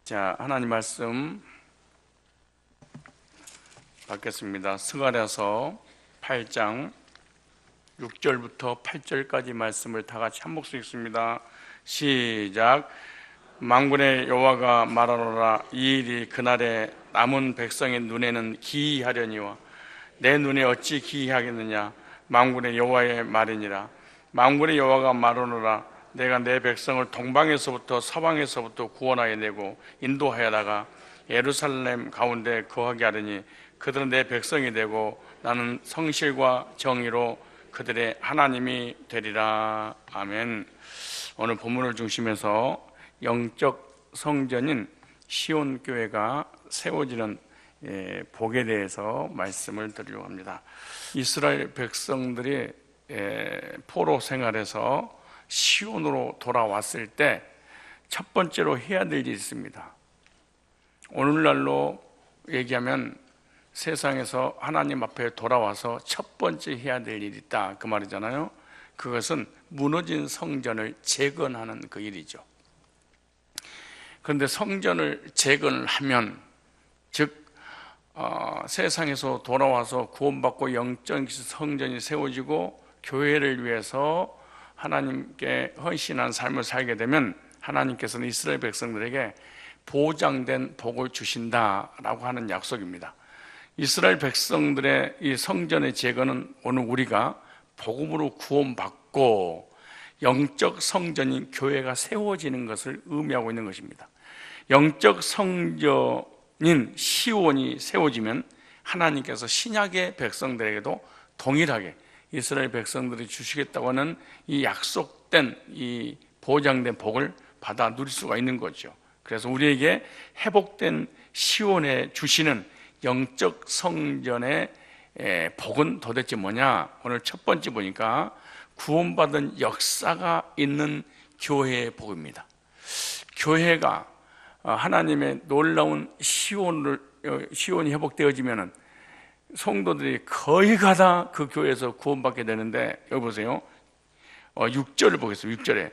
자, 하나님 말씀 받겠습니다. 스가랴서 8장 6절부터 8절까지 말씀을 다 같이 한 목소리 읽습니다. 시작. 만군의 여호와가 말하노라. 이 일이 그날에 남은 백성의 눈에는 기이하려니와 내 눈에 어찌 기이하겠느냐. 만군의 여호와의 말이니라. 만군의 여호와가 말하노라. 내가 내 백성을 동방에서부터 서방에서부터 구원하여 내고 인도하여다가 예루살렘 가운데 거하게 하리니 그들은 내 백성이 되고 나는 성실과 정의로 그들의 하나님이 되리라. 아멘. 오늘 본문을 중심해서 영적 성전인 시온 교회가 세워지는 복에 대해서 말씀을 드리려고 합니다. 이스라엘 백성들이 포로 생활에서 시온으로 돌아왔을 때 첫 번째로 해야 될 일이 있습니다. 오늘날로 얘기하면 세상에서 하나님 앞에 돌아와서 첫 번째 해야 될 일이 있다, 그 말이잖아요. 그것은 무너진 성전을 재건하는 그 일이죠. 그런데 성전을 재건을 하면, 즉 세상에서 돌아와서 구원받고 영적 성전이 세워지고 교회를 위해서 하나님께 헌신한 삶을 살게 되면 하나님께서는 이스라엘 백성들에게 보장된 복을 주신다라고 하는 약속입니다. 이스라엘 백성들의 이 성전의 재건은 오늘 우리가 복음으로 구원받고 영적 성전인 교회가 세워지는 것을 의미하고 있는 것입니다. 영적 성전인 시온이 세워지면 하나님께서 신약의 백성들에게도 동일하게 이스라엘 백성들이 주시겠다고 하는 이 약속된 이 보장된 복을 받아 누릴 수가 있는 거죠. 그래서 우리에게 회복된 시온에 주시는 영적 성전의 복은 도대체 뭐냐? 오늘 첫 번째 보니까 구원받은 역사가 있는 교회의 복입니다. 교회가 하나님의 놀라운 시온이 회복되어지면은 성도들이 거의 가다 그 교회에서 구원받게 되는데, 여기 보세요. 6절을 보겠습니다. 6절에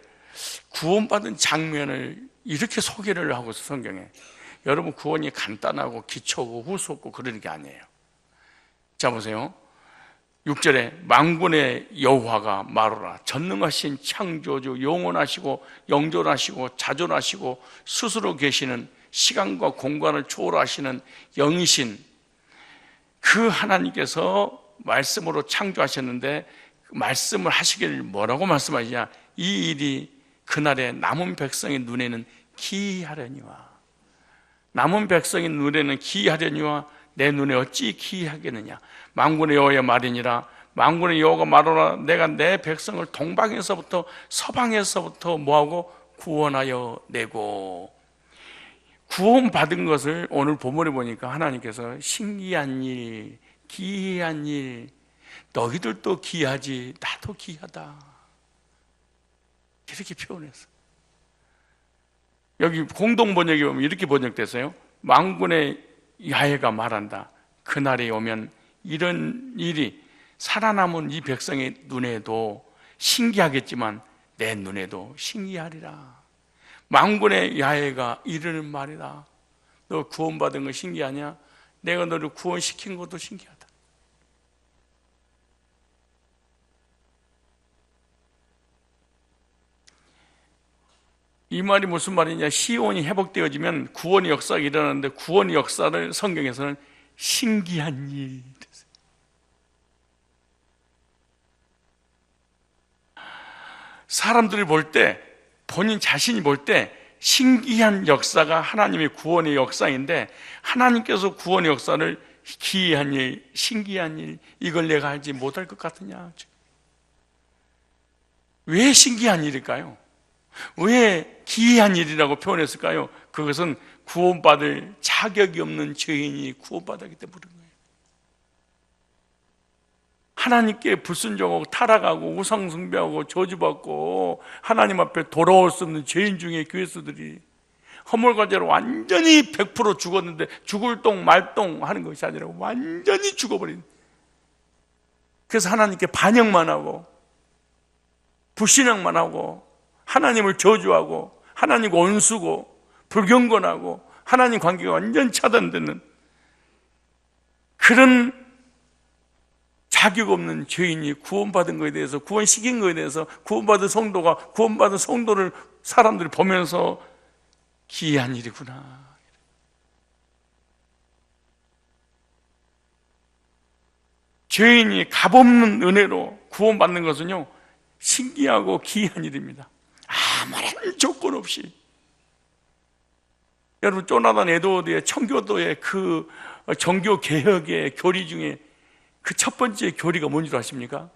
구원받은 장면을 이렇게 소개를 하고 있어요, 성경에. 여러분, 구원이 간단하고 기초고 후속고 그러는 게 아니에요. 자, 보세요. 6절에 만군의 여호와가 말하노라. 전능하신 창조주, 영원하시고 영존하시고 자존하시고 스스로 계시는 시간과 공간을 초월하시는 영이신 그 하나님께서 말씀으로 창조하셨는데, 말씀을 하시기를 뭐라고 말씀하시냐? 이 일이 그날에 남은 백성의 눈에는 기이하려니와, 남은 백성의 눈에는 기이하려니와 내 눈에 어찌 기이하겠느냐. 만군의 여호와의 말이니라. 만군의 여호와가 말하노라. 내가 내 백성을 동방에서부터 서방에서부터 뭐하고 구원하여 내고. 구원받은 것을 오늘 본문에 보니까 하나님께서 신기한 일, 기이한 일, 너희들도 기이하지 나도 기이하다, 이렇게 표현했어. 여기 공동번역에 보면 이렇게 번역됐어요. 만군의 야훼가 말한다. 그날이 오면 이런 일이 살아남은 이 백성의 눈에도 신기하겠지만 내 눈에도 신기하리라. 만군의 야훼가 이르는 말이다. 너 구원받은 거 신기하냐? 내가 너를 구원시킨 것도 신기하다. 이 말이 무슨 말이냐? 시온이 회복되어지면 구원의 역사가 일어나는데, 구원의 역사를 성경에서는 신기한 일, 사람들이 볼 때, 본인 자신이 볼 때 신기한 역사가 하나님의 구원의 역사인데, 하나님께서 구원의 역사를 기이한 일, 신기한 일, 이걸 내가 알지 못할 것 같으냐? 왜 신기한 일일까요? 왜 기이한 일이라고 표현했을까요? 그것은 구원받을 자격이 없는 죄인이 구원받았기 때문에 그런 거예요. 하나님께 불순종하고 타락하고 우상숭배하고 저주받고 하나님 앞에 돌아올 수 없는 죄인 중에 교회수들이 허물과제로 완전히 100% 죽었는데, 죽을 똥 말똥 하는 것이 아니라 완전히 죽어버린, 그래서 하나님께 반역만 하고 불신앙만 하고 하나님을 저주하고 하나님과 원수고 불경건하고 하나님 관계가 완전 차단되는 그런 자격 없는 죄인이 구원받은 것에 대해서, 구원시킨 것에 대해서, 구원받은 성도가 구원받은 성도를 사람들이 보면서 기이한 일이구나. 죄인이 값없는 은혜로 구원받는 것은요, 신기하고 기이한 일입니다. 아무런 조건 없이. 여러분, 조나단 에드워드의 청교도의 그 종교 개혁의 교리 중에 그 첫 번째 교리가 뭔 줄 아십니까?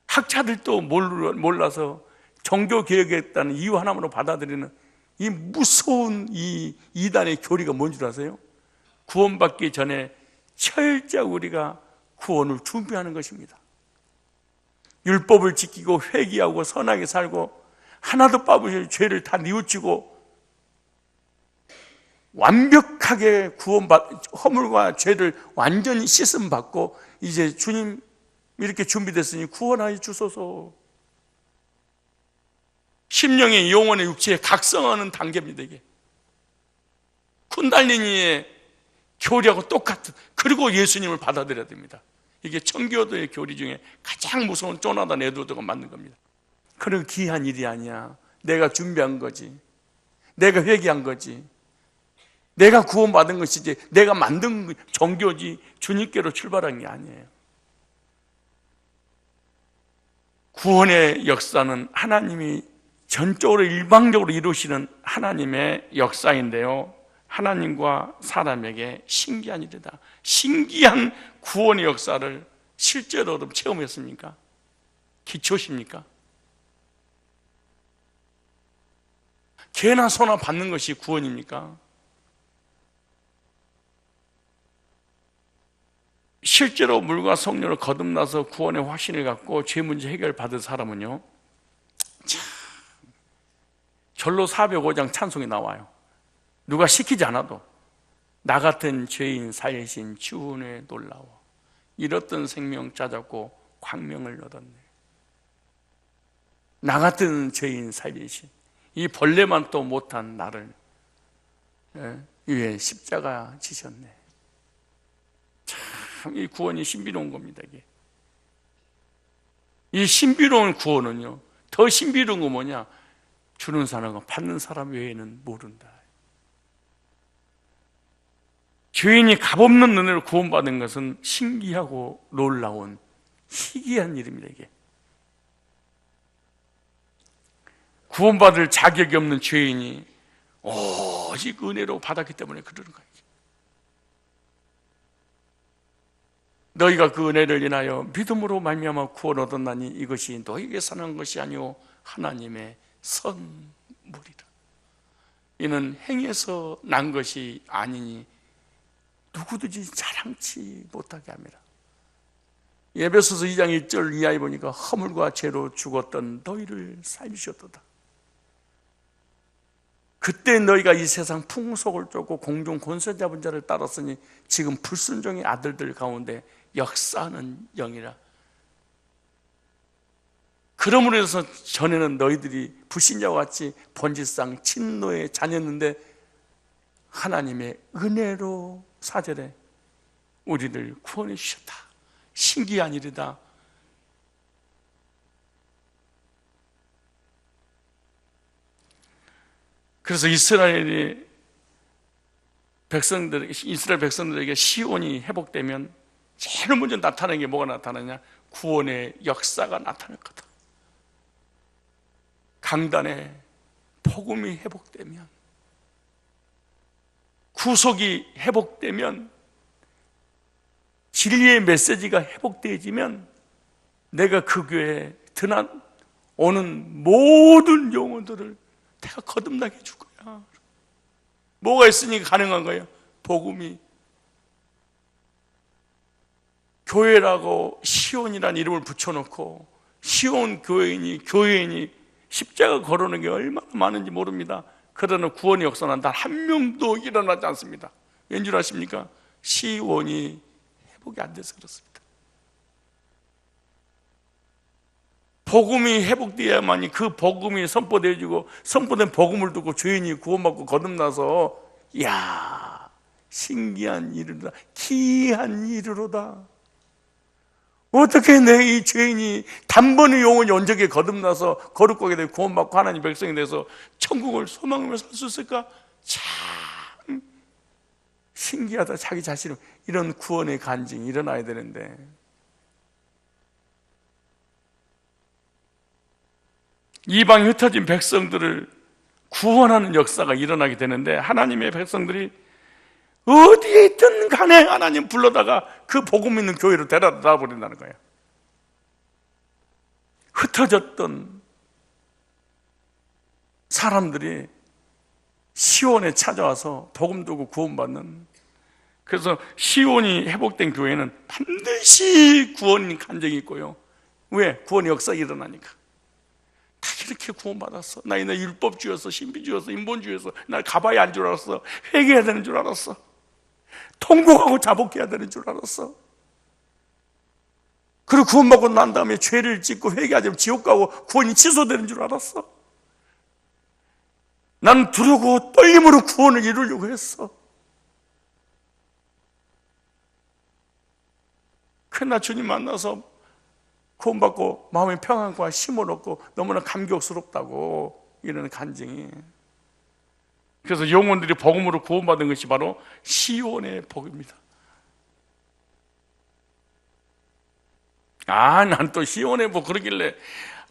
학자들도 몰라서 종교 개혁했다는 이유 하나만으로 받아들이는 이 무서운 이 이단의 교리가 뭔 줄 아세요? 구원받기 전에 철저히 우리가 구원을 준비하는 것입니다. 율법을 지키고 회개하고 선하게 살고 하나도 빠부실 죄를 다 뉘우치고 완벽하게 허물과 죄를 완전히 씻음받고 이제 주님 이렇게 준비됐으니 구원하여 주소서. 심령의 영혼의 육체에 각성하는 단계입니다. 이게 쿤달리니의 교리하고 똑같은, 그리고 예수님을 받아들여야 됩니다. 이게 청교도의 교리 중에 가장 무서운 조나단 에드워드가 만든 겁니다. 그런 기이한 일이 아니야. 내가 준비한 거지, 내가 회개한 거지, 내가 구원받은 것이지, 내가 만든 종교지, 주님께로 출발한 게 아니에요. 구원의 역사는 하나님이 전적으로 일방적으로 이루시는 하나님의 역사인데요, 하나님과 사람에게 신기한 일이다. 신기한 구원의 역사를 실제로 여러분 체험했습니까? 기초십니까? 개나 소나 받는 것이 구원입니까? 실제로 물과 성령을 거듭나서 구원의 확신을 갖고 죄 문제 해결받은 사람은요, 참, 절로 405장 찬송이 나와요. 누가 시키지 않아도 나 같은 죄인 살리신 주 은혜 놀라워, 잃었던 생명 찾았고 광명을 얻었네. 나 같은 죄인 살리신, 이 벌레만 또 못한 나를 위해 십자가 지셨네. 참 이 구원이 신비로운 겁니다. 이게. 이 신비로운 구원은요, 더 신비로운 건 뭐냐? 주는 사람과 받는 사람 외에는 모른다. 죄인이 값없는 은혜로 구원받은 것은 신기하고 놀라운 희귀한 일입니다. 이게 구원받을 자격이 없는 죄인이 오직 은혜로 받았기 때문에 그러는 거예요. 너희가 그 은혜를 인하여 믿음으로 말미암아 구원 얻었나니 이것이 너희에게 사는 것이 아니오 하나님의 선물이라. 이는 행해서 난 것이 아니니 누구든지 자랑치 못하게 합니다. 에베소서 2장 1절 이하에 보니까 허물과 죄로 죽었던 너희를 살리셨도다. 그때 너희가 이 세상 풍속을 쫓고 공중 권세 잡은 자를 따랐으니 지금 불순종의 아들들 가운데 역사하는 영이라. 그러므로 해서 전에는 너희들이 불신자와 같이 본질상 친노의 자녀였는데 하나님의 은혜로 4절에 우리를 구원해 주셨다. 신기한 일이다. 그래서 이스라엘 백성들에게 시온이 회복되면 제일 먼저 나타나는 게 뭐가 나타나냐? 구원의 역사가 나타날 거다. 강단에 복음이 회복되면, 구속이 회복되면, 진리의 메시지가 회복되어지면 내가 그 교회에 오는 모든 영혼들을 내가 거듭나게 해줄 거야. 뭐가 있으니까 가능한 거예요? 복음이. 교회라고 시온이라는 이름을 붙여놓고 시온 교회인이 십자가 걸어오는 게 얼마나 많은지 모릅니다. 그러나 구원의 역사는 단 한 명도 일어나지 않습니다. 왠 줄 아십니까? 시온이 회복이 안 돼서 그렇습니다. 복음이 회복되어야만이 그 복음이 선포되어지고 선포된 복음을 듣고 죄인이 구원받고 거듭나서 이야 신기한 일이로다 기이한 일이로다. 어떻게 내 이 죄인이 단번에 영원히 온전하게 거듭나서 거룩하게 되고 구원받고 하나님 백성이 돼서 천국을 소망하며 살 수 있을까? 참 신기하다. 자기 자신을 이런 구원의 간증이 일어나야 되는데 이방에 흩어진 백성들을 구원하는 역사가 일어나게 되는데 하나님의 백성들이 어디에 있든 간에 하나님 불러다가 그 복음 있는 교회로 데려다 버린다는 거예요. 흩어졌던 사람들이 시온에 찾아와서 복음 듣고 구원받는, 그래서 시온이 회복된 교회는 반드시 구원 간증이 있고요. 왜? 구원의 역사가 일어나니까. 다 이렇게 구원받았어. 나 이제 율법주의였어, 신비주의였어, 인본주의였어. 나 가봐야 할 줄 알았어. 회개해야 되는 줄 알았어. 통곡하고 자복해야 되는 줄 알았어. 그리고 구원받고 난 다음에 죄를 짓고 회개하지 않으면 지옥 가고 구원이 취소되는 줄 알았어. 난 두려고 떨림으로 구원을 이루려고 했어. 그러나 주님 만나서 구원받고 마음의 평안과 힘을 얻고 너무나 감격스럽다고 이런 간증이. 그래서 영혼들이 복음으로 구원받은 것이 바로 시온의 복입니다. 난 또 시온의 복 그러길래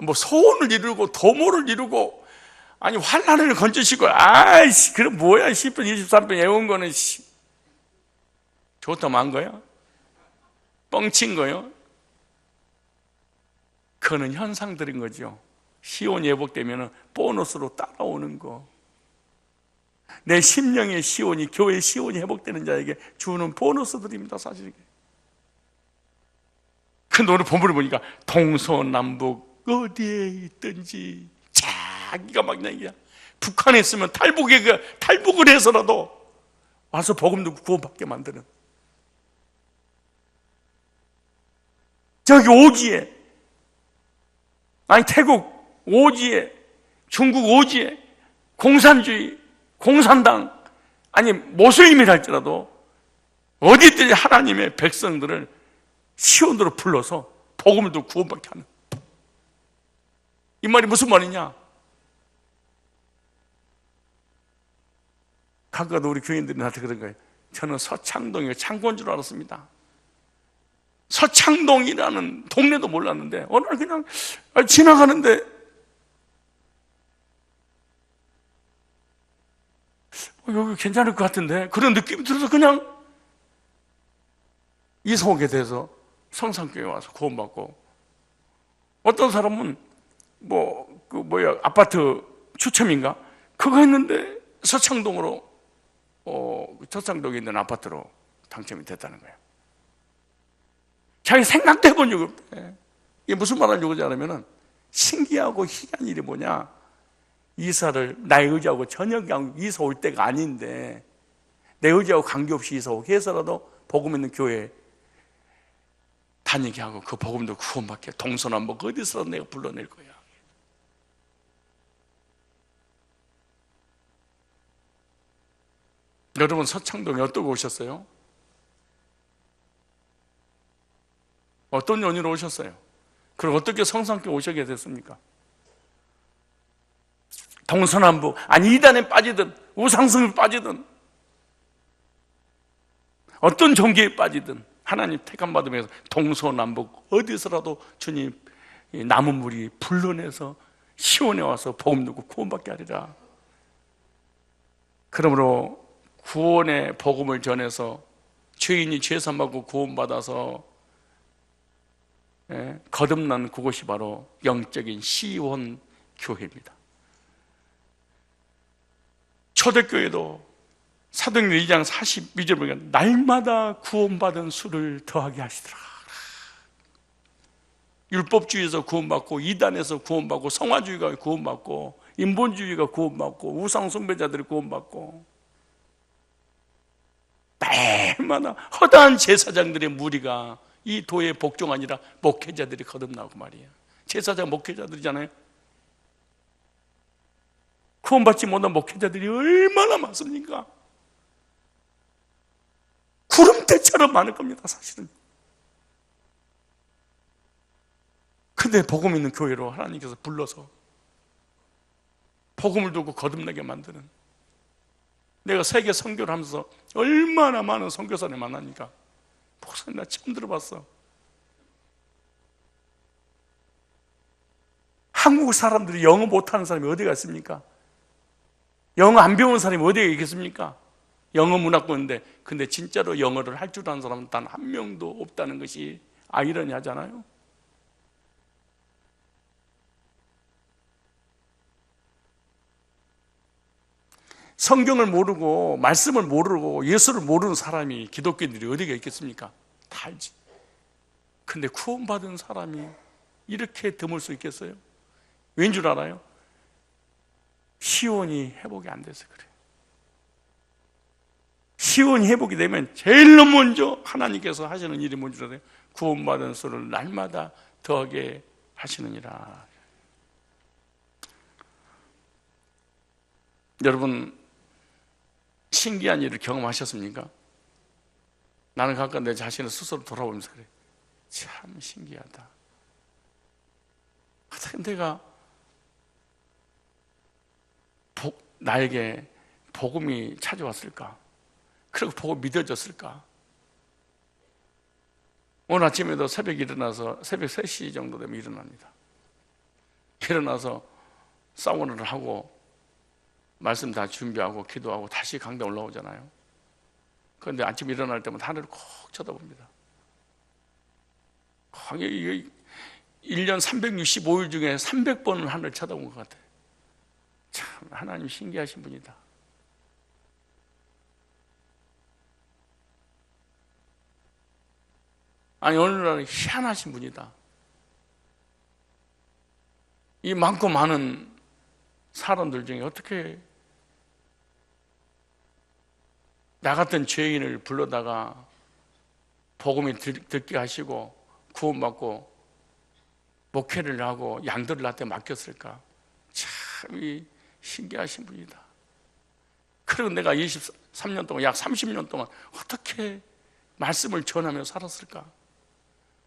뭐 소원을 이루고 도모를 이루고 아니 환난을 건져시고 아이씨 그럼 뭐야 10분 23분 외운 거는 좋다면 한 거야? 뻥친 거요? 그거는 현상들인 거죠. 시온이 회복되면 보너스로 따라오는 거. 내 심령의 시온이, 교회의 시온이 회복되는 자에게 주는 보너스들입니다, 사실. 근데 오늘 본문을 보니까 동서남북 어디에 있든지 자기가 막 그냥 북한에 있으면 탈북을 해서라도 와서 복음 듣고 구원받게 만드는, 저기 오지에, 아니 태국 오지에, 중국 오지에 공산주의, 공산당, 아니 모슬림이랄지라도 어디든지 하나님의 백성들을 시온으로 불러서 복음을 듣고 구원받게 하는, 이 말이 무슨 말이냐? 가끔가다 우리 교인들이 나한테 그런 거예요. 저는 서창동이 창고인 줄 알았습니다. 서창동이라는 동네도 몰랐는데 어느 날 그냥 지나가는데 여기 괜찮을 것 같은데 그런 느낌이 들어서 그냥 이사 오게 돼서 성산교회 와서 구원받고, 어떤 사람은 아파트 추첨인가 그거 했는데 서창동으로 서창동에 있는 아파트로 당첨이 됐다는 거예요. 자기 생각도 해본 적이 없대. 이게 무슨 말을 하려고 하냐면은 신기하고 희한한 일이 뭐냐, 이사를 나의 의지하고 전혀 이사 올 때가 아닌데 내 의지하고 관계없이 이사 오게 해서라도 복음 있는 교회에 다니게 하고 그 복음도 구원받게 동서남북 어디서라도 내가 불러낼 거야. 여러분 서창동에 어떻게 오셨어요? 어떤 연유로 오셨어요? 그리고 어떻게 성산교회 오시게 됐습니까? 동서남북, 아니 이단에 빠지든 우상숭에 빠지든 어떤 종교에 빠지든 하나님 택함 받으면서 동서남북 어디서라도 주님 남은 무리 불러내서 시온에 와서 복음 듣고 구원받게 하리라. 그러므로 구원의 복음을 전해서 죄인이 죄산 받고 구원받아서 거듭난 그곳이 바로 영적인 시온 교회입니다. 초대교회도 사도행전 2장 42절 보면 날마다 구원받은 수를 더하게 하시더라. 율법주의에서 구원받고 이단에서 구원받고 성화주의가 구원받고 인본주의가 구원받고 우상숭배자들이 구원받고 날마다 허다한 제사장들의 무리가 이 도의 복종 아니라 목회자들이 거듭나고 말이에요. 제사장 목회자들이잖아요. 구원받지 못한 목회자들이 얼마나 많습니까? 구름대처럼 많을 겁니다, 사실은. 근데 복음 있는 교회로 하나님께서 불러서 복음을 두고 거듭나게 만드는, 내가 세계 선교를 하면서 얼마나 많은 선교사를 만나니까, 목사님 나 처음 들어봤어. 한국 사람들이 영어 못하는 사람이 어디가 있습니까? 영어 안 배운 사람이 어디에 있겠습니까? 영어 문화권인데, 근데 진짜로 영어를 할 줄 아는 사람은 단 한 명도 없다는 것이 아이러니하잖아요. 성경을 모르고 말씀을 모르고 예수를 모르는 사람이, 기독교인들이 어디가 있겠습니까? 다 알지. 근데 구원받은 사람이 이렇게 드물 수 있겠어요? 왠 줄 알아요? 시온이 회복이 안 돼서 그래요. 시온이 회복이 되면 제일 먼저 하나님께서 하시는 일이 뭔지 알아요? 구원받은 수를 날마다 더하게 하시느니라. 여러분, 신기한 일을 경험하셨습니까? 나는 가끔 내 자신을 스스로 돌아보면서 그래. 참 신기하다. 어떻게 내가 나에게 복음이 찾아왔을까? 그리고 복음이 믿어졌을까? 오늘 아침에도 새벽에 일어나서 새벽 3시 정도 되면 일어납니다. 일어나서 사우나를 하고 말씀 다 준비하고 기도하고 다시 강당 올라오잖아요. 그런데 아침 일어날 때마다 하늘을 콕 쳐다봅니다. 1년 365일 중에 300번은 하늘을 쳐다본 것 같아요. 참 하나님 신기하신 분이다. 아니 어느 날 희한하신 분이다. 이 많고 많은 사람들 중에 어떻게 나 같은 죄인을 불러다가 복음이 듣게 하시고 구원받고 목회를 하고 양들을 나한테 맡겼을까? 참 신기하신 분이다. 그리고 내가 23년 동안, 약 30년 동안 어떻게 말씀을 전하며 살았을까?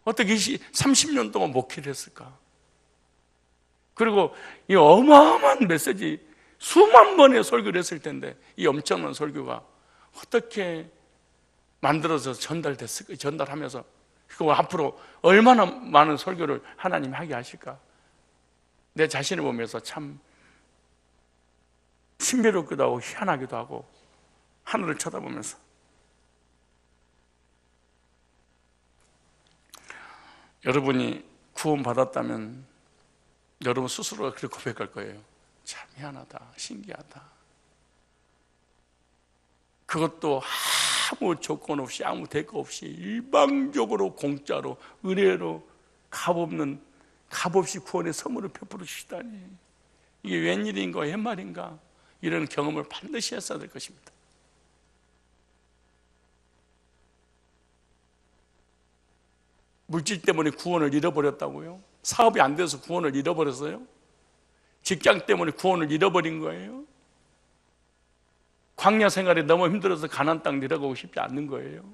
어떻게 30년 동안 목회를 했을까? 그리고 이 어마어마한 메시지, 수만 번의 설교를 했을 텐데 이 엄청난 설교가 어떻게 만들어서 전달됐을까? 전달하면서 그리고 앞으로 얼마나 많은 설교를 하나님이 하게 하실까? 내 자신을 보면서 참 신비롭기도 하고 희한하기도 하고 하늘을 쳐다보면서 여러분이 구원받았다면 여러분 스스로가 그렇게 고백할 거예요. 참 희한하다, 신기하다. 그것도 아무 조건 없이 아무 대가 없이 일방적으로 공짜로 은혜로 값없이 구원의 선물을 베풀어 주시다니, 이게 웬일인가 웬말인가, 이런 경험을 반드시 했어야 될 것입니다. 물질 때문에 구원을 잃어버렸다고요? 사업이 안 돼서 구원을 잃어버렸어요? 직장 때문에 구원을 잃어버린 거예요? 광야 생활이 너무 힘들어서 가나안 땅 내려가고 싶지 않는 거예요?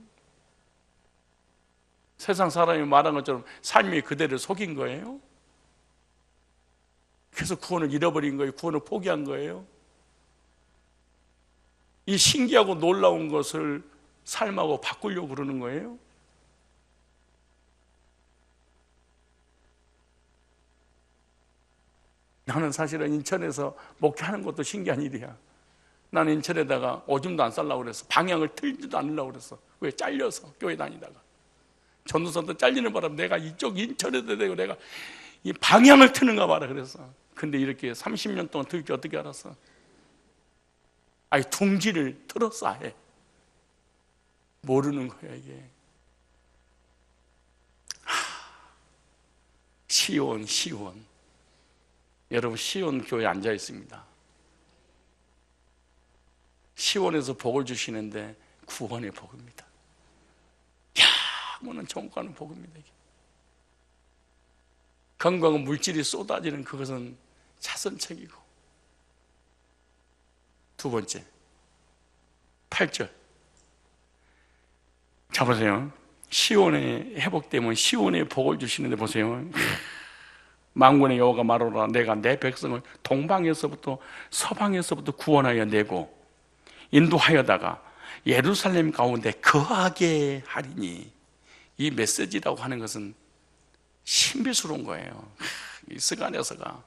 세상 사람이 말한 것처럼 삶이 그대를 속인 거예요? 그래서 구원을 잃어버린 거예요? 구원을 포기한 거예요? 이 신기하고 놀라운 것을 삶하고 바꾸려고 그러는 거예요? 나는 사실은 인천에서 목회하는 것도 신기한 일이야. 나는 인천에다가 오줌도 안 싸려고 그랬어. 방향을 틀지도 않으려고 그랬어. 왜? 잘려서 교회 다니다가 전도사도 잘리는 바람에 내가 이쪽 인천에다 대고 내가 이 방향을 트는가 봐라 그랬어. 근데 이렇게 30년 동안 틀 줄 어떻게 알았어? 아니 둥지를 틀었어 아예. 모르는 거야 이게. 시온 여러분, 시온 교회에 앉아 있습니다. 시온에서 복을 주시는데 구원의 복입니다. 영원한 천국 가는 복입니다. 이게. 건강한 물질이 쏟아지는 그것은 차선책이고, 두 번째 8절. 자 보세요. 시온에 회복되면 시온에 복을 주시는데 보세요. 만군의 여호와가 말하노라. 내가 내 백성을 동방에서부터 서방에서부터 구원하여 내고 인도하여다가 예루살렘 가운데 거하게 하리니. 이 메시지라고 하는 것은 신비스러운 거예요. 이 스가랴서가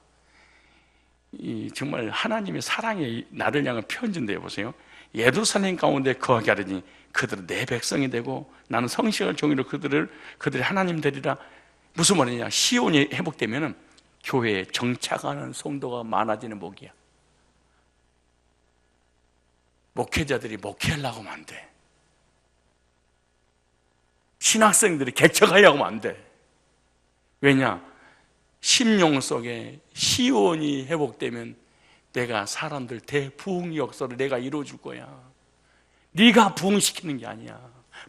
정말 하나님의 사랑이 나를 향한 편지인데요. 보세요. 예루살렘 가운데 거하게 하리니 그들은 내 백성이 되고 나는 성식할 종이로 그들이 하나님 되리라. 무슨 말이냐? 시온이 회복되면은 교회에 정착하는 성도가 많아지는 복이야. 목회자들이 목회하려고 하면 안 돼. 신학생들이 개척하려고 하면 안 돼. 왜냐? 심령 속에 시온이 회복되면 내가 사람들 대부흥 역사를 내가 이루어줄 거야. 네가 부흥시키는 게 아니야.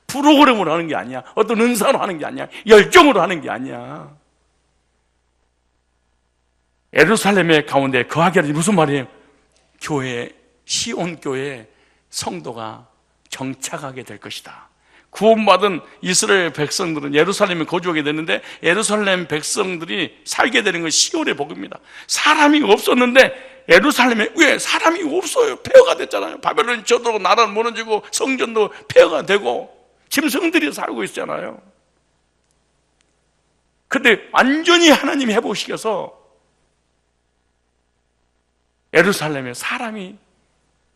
프로그램으로 하는 게 아니야. 어떤 은사로 하는 게 아니야. 열정으로 하는 게 아니야. 예루살렘의 가운데 거하게 하니 무슨 말이에요? 교회, 시온 교회에 성도가 정착하게 될 것이다. 구원받은 이스라엘 백성들은 예루살렘에 거주하게 되는데 예루살렘 백성들이 살게 되는 건 시온의 복입니다. 사람이 없었는데 예루살렘에 왜 사람이 없어요? 폐허가 됐잖아요. 바벨론이 쳐들어오고 나라는 무너지고 성전도 폐허가 되고 짐승들이 살고 있잖아요. 근데 완전히 하나님이 회복시켜서 예루살렘에 사람이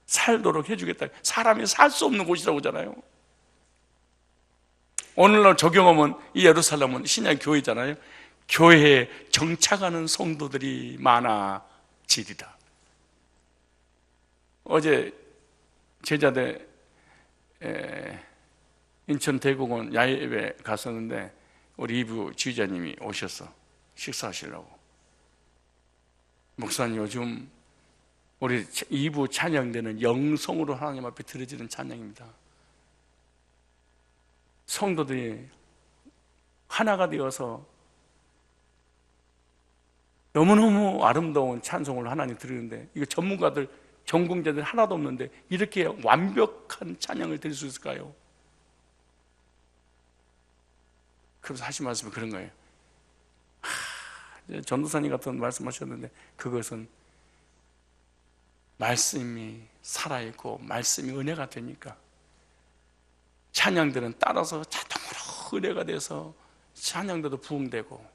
살도록 해주겠다. 사람이 살 수 없는 곳이라고 하잖아요. 오늘날 적용하면 이 예루살렘은 신약 교회잖아요. 교회에 정착하는 성도들이 많아지리라. 어제 제자대 인천 대공원 야외에 갔었는데 우리 이부 지휘자님이 오셔서 식사하시려고. 목사님, 요즘 우리 2부 찬양대는 영성으로 하나님 앞에 드려지는 찬양입니다. 성도들이 하나가 되어서 너무너무 아름다운 찬송을 하나님 드리는데, 이거 전문가들, 전공자들 하나도 없는데 이렇게 완벽한 찬양을 드릴 수 있을까요? 그래서 하신 말씀이 그런 거예요. 전도사님 같은 말씀하셨는데 그것은 말씀이 살아있고 말씀이 은혜가 되니까 찬양들은 따라서 자동으로 은혜가 돼서 찬양들도 부흥되고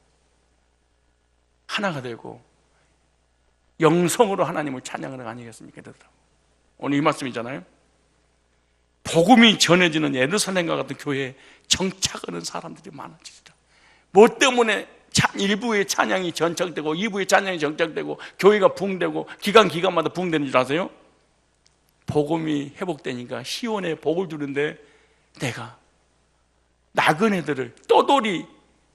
하나가 되고 영성으로 하나님을 찬양하는 거 아니겠습니까? 오늘 이 말씀이잖아요. 복음이 전해지는 예루살렘과 같은 교회에 정착하는 사람들이 많아지리라. 뭐 때문에 일부의 찬양이 정착되고 2부의 찬양이 정착되고 교회가 부흥되고 기간마다 부흥되는 줄 아세요? 복음이 회복되니까 시온에 복을 주는데 내가 나그네들을 떠돌이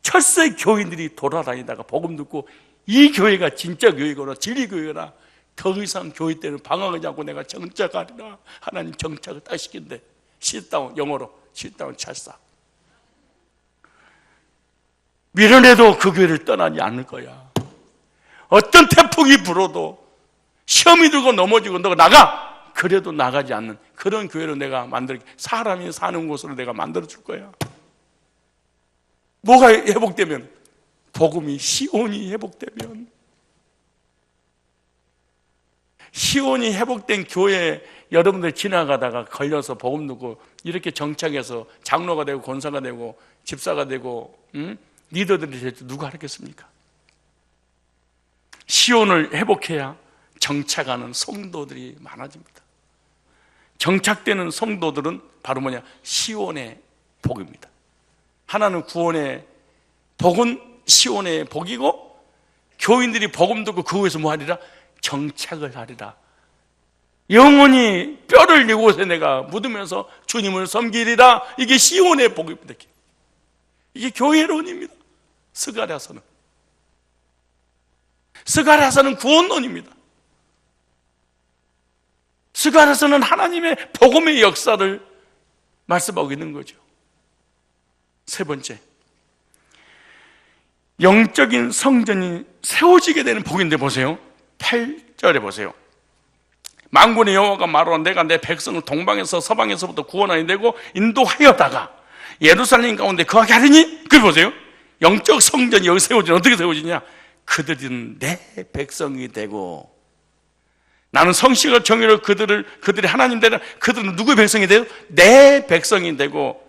철새 교인들이 돌아다니다가 복음 듣고 이 교회가 진짜 교회거나 진리 교회거나 더 이상 교회 때는 방황하지 않고 내가 정착하리라. 하나님 정착을 딱 시킨대. sit-down, 영어로 sit-down 찰싹. 미련해도 그 교회를 떠나지 않을 거야. 어떤 태풍이 불어도 시험이 들고 넘어지고 너가 나가! 그래도 나가지 않는 그런 교회로 내가 만들게, 사람이 사는 곳으로 내가 만들어줄 거야. 뭐가 회복되면? 복음이, 시온이 회복되면, 시온이 회복된 교회에 여러분들 지나가다가 걸려서 복음 듣고 이렇게 정착해서 장로가 되고 권사가 되고 집사가 되고 리더들이 될 때 누가 하겠습니까? 시온을 회복해야 정착하는 성도들이 많아집니다. 정착되는 성도들은 바로 뭐냐? 시온의 복입니다. 하나는 구원의 복은 시온의 복이고, 교인들이 복음 듣고 그 후에서 뭐 하리라? 정착을 하리라. 영원히 뼈를 이곳에 내가 묻으면서 주님을 섬기리라. 이게 시온의 복입니다. 이게 교회론입니다. 스가랴서는 구원론입니다. 스가랴서는 하나님의 복음의 역사를 말씀하고 있는 거죠. 세 번째, 영적인 성전이 세워지게 되는 복인데 보세요. 8절에 보세요. 만군의 여호와가 말하노라 내가 내 백성을 동방에서 서방에서부터 구원하여 내고 인도하여다가 예루살렘 가운데 거하게 하리니. 그 보세요. 영적 성전이 여기 세워지는 어떻게 세워지냐? 그들은 내 백성이 되고 나는 성실과 정의로 그들이 하나님 되라. 그들은 누구의 백성이 돼요? 내 백성이 되고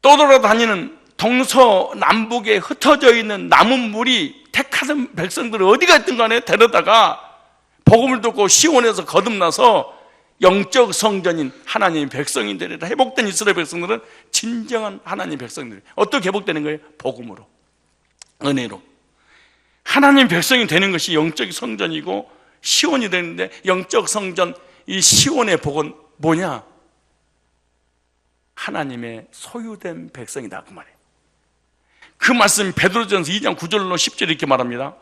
떠돌아다니는 동서남북에 흩어져 있는 남은 물이 택하던 백성들을 어디가 있든 간에 데려다가 복음을 듣고 시온에서 거듭나서 영적 성전인 하나님의 백성이 되리라. 회복된 이스라엘 백성들은 진정한 하나님의 백성들. 어떻게 회복되는 거예요? 복음으로, 은혜로. 하나님 백성이 되는 것이 영적 성전이고 시온이 되는데, 영적 성전 이 시온의 복은 뭐냐? 하나님의 소유된 백성이다 그 말이에요. 그 말씀 베드로전서 2장 9절로 10절 이렇게 말합니다.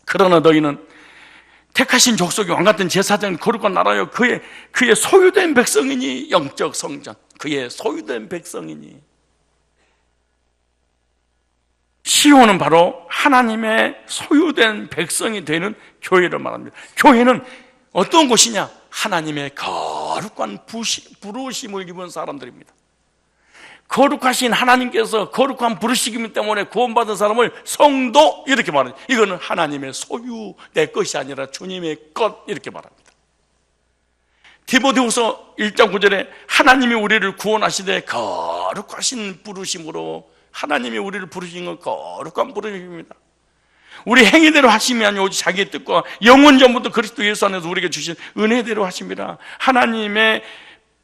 그러나 너희는 택하신 족속의 왕같은 제사장 거룩한 나라여 그의 소유된 백성이니. 영적 성전 그의 소유된 백성이니. 시온은 바로 하나님의 소유된 백성이 되는 교회를 말합니다. 교회는 어떤 곳이냐? 하나님의 거룩한 부르심을 입은 사람들입니다. 거룩하신 하나님께서 거룩한 부르시기 때문에 구원받은 사람을 성도 이렇게 말해요. 이거는 하나님의 소유, 내 것이 아니라 주님의 것 이렇게 말합니다. 디모데후서 1장 9절에 하나님이 우리를 구원하시되 거룩하신 부르심으로, 하나님이 우리를 부르신 건 거룩한 부르심입니다. 우리 행위대로 하심이 아니오 오직 자기의 뜻과 영원 전부터 그리스도 예수 안에서 우리에게 주신 은혜대로 하심이라. 하나님의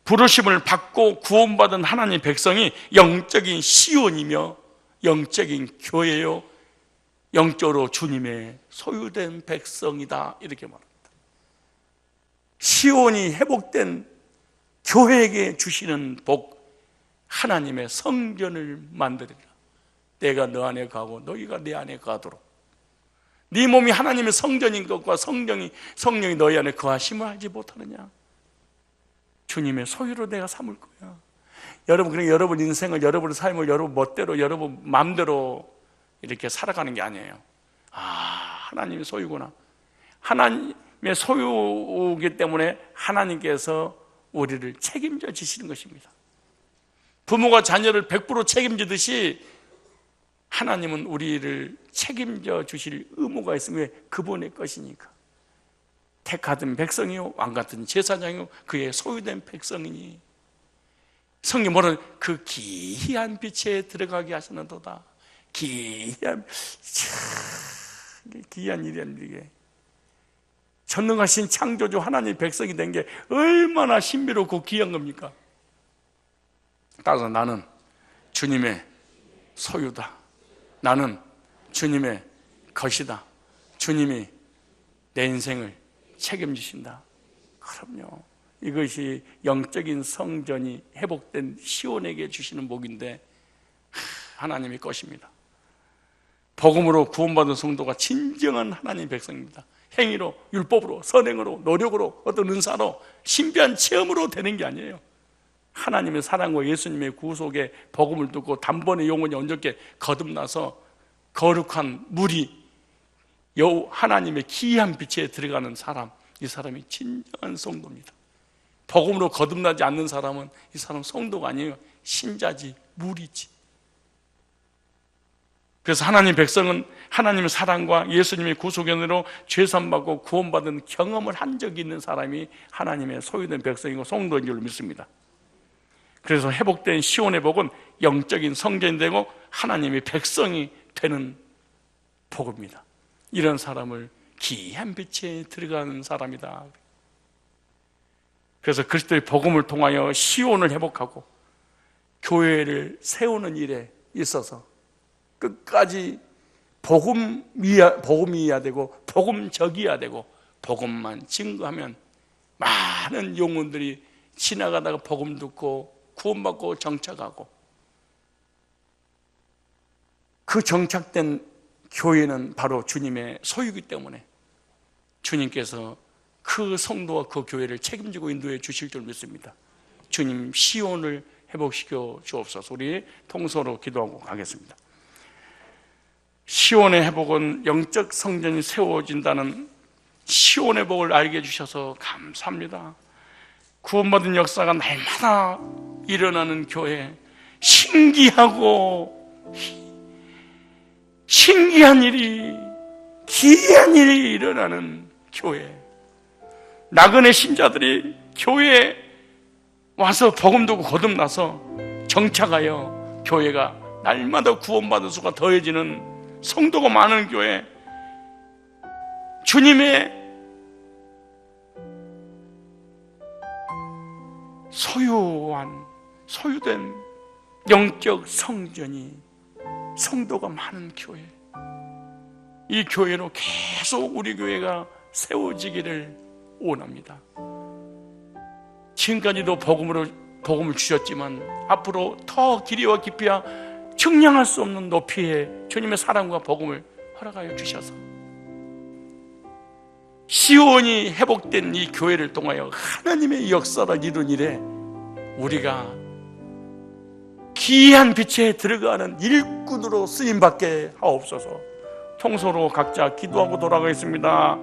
부르심을 받고 구원받은 하나님의 백성이 영적인 시온이며 영적인 교회요, 영적으로 주님의 소유된 백성이다 이렇게 말합니다. 시온이 회복된 교회에게 주시는 복, 하나님의 성전을 만들리라. 내가 너 안에 가고 너희가 내 안에 가도록. 네 몸이 하나님의 성전인 것과 성령이 너희 안에 거하심을 하지 못하느냐? 주님의 소유로 내가 삼을 거야. 여러분, 그러니까 여러분 인생을, 여러분의 삶을 여러분 멋대로, 여러분 마음대로 이렇게 살아가는 게 아니에요. 하나님의 소유구나. 하나님의 소유이기 때문에 하나님께서 우리를 책임져 주시는 것입니다. 부모가 자녀를 100% 책임지듯이 하나님은 우리를 책임져 주실 의무가 있으면, 왜? 그분의 것이니까. 택하던 백성이요 왕같은 제사장이요 그의 소유된 백성이니. 성경 뭐라고? 그 기이한 빛에 들어가게 하시는도다. 기이한 일이란 이게. 전능하신 창조주 하나님의 백성이 된 게 얼마나 신비롭고 귀한 겁니까? 따라서 나는 주님의 소유다. 나는 주님의 것이다. 주님이 내 인생을 책임지신다. 그럼요. 이것이 영적인 성전이 회복된 시온에게 주시는 복인데 하나님의 것입니다. 복음으로 구원받은 성도가 진정한 하나님의 백성입니다. 행위로, 율법으로, 선행으로, 노력으로, 어떤 은사로, 신비한 체험으로 되는 게 아니에요. 하나님의 사랑과 예수님의 구속에 복음을 듣고 단번에 영혼이 온전케 거듭나서 거룩한 물이 하나님의 기이한 빛에 들어가는 사람, 이 사람이 진정한 성도입니다. 복음으로 거듭나지 않는 사람은 이 사람 성도가 아니에요. 신자지, 물이지. 그래서 하나님 백성은 하나님의 사랑과 예수님의 구속의 은혜로 죄산받고 구원받은 경험을 한 적이 있는 사람이 하나님의 소유된 백성이고 성도인 줄 믿습니다. 그래서 회복된 시온의 복은 영적인 성전이 되고 하나님의 백성이 되는 복입니다. 이런 사람을 기이한 빛에 들어가는 사람이다. 그래서 그리스도의 복음을 통하여 시온을 회복하고 교회를 세우는 일에 있어서 끝까지 복음이어야 되고 복음적이어야 되고 복음만 증거하면 많은 영혼들이 지나가다가 복음 듣고 구원받고 정착하고, 그 정착된 교회는 바로 주님의 소유이기 때문에 주님께서 그 성도와 그 교회를 책임지고 인도해 주실 줄 믿습니다. 주님 시온을 회복시켜 주옵소서. 우리 통서로 기도하고 가겠습니다. 시온의 회복은 영적 성전이 세워진다는 시온의 복을 알게 해주셔서 감사합니다. 구원받은 역사가 날마다 일어나는 교회, 신기한 일이, 기이한 일이 일어나는 교회, 나그네 신자들이 교회에 와서 복음 듣고 거듭나서 정착하여 교회가 날마다 구원받은 수가 더해지는 성도가 많은 교회, 주님의 소유된 영적 성전이, 성도가 많은 교회, 이 교회로 계속 우리 교회가 세워지기를 원합니다. 지금까지도 복음을 주셨지만 앞으로 더 길이와 깊이와 측량할 수 없는 높이에 주님의 사랑과 복음을 허락하여 주셔서 시온이 회복된 이 교회를 통하여 하나님의 역사를 이룬 일에 우리가 기이한 빛에 들어가는 일꾼으로 쓰임받게 하옵소서. 통소로 각자 기도하고 돌아가겠습니다.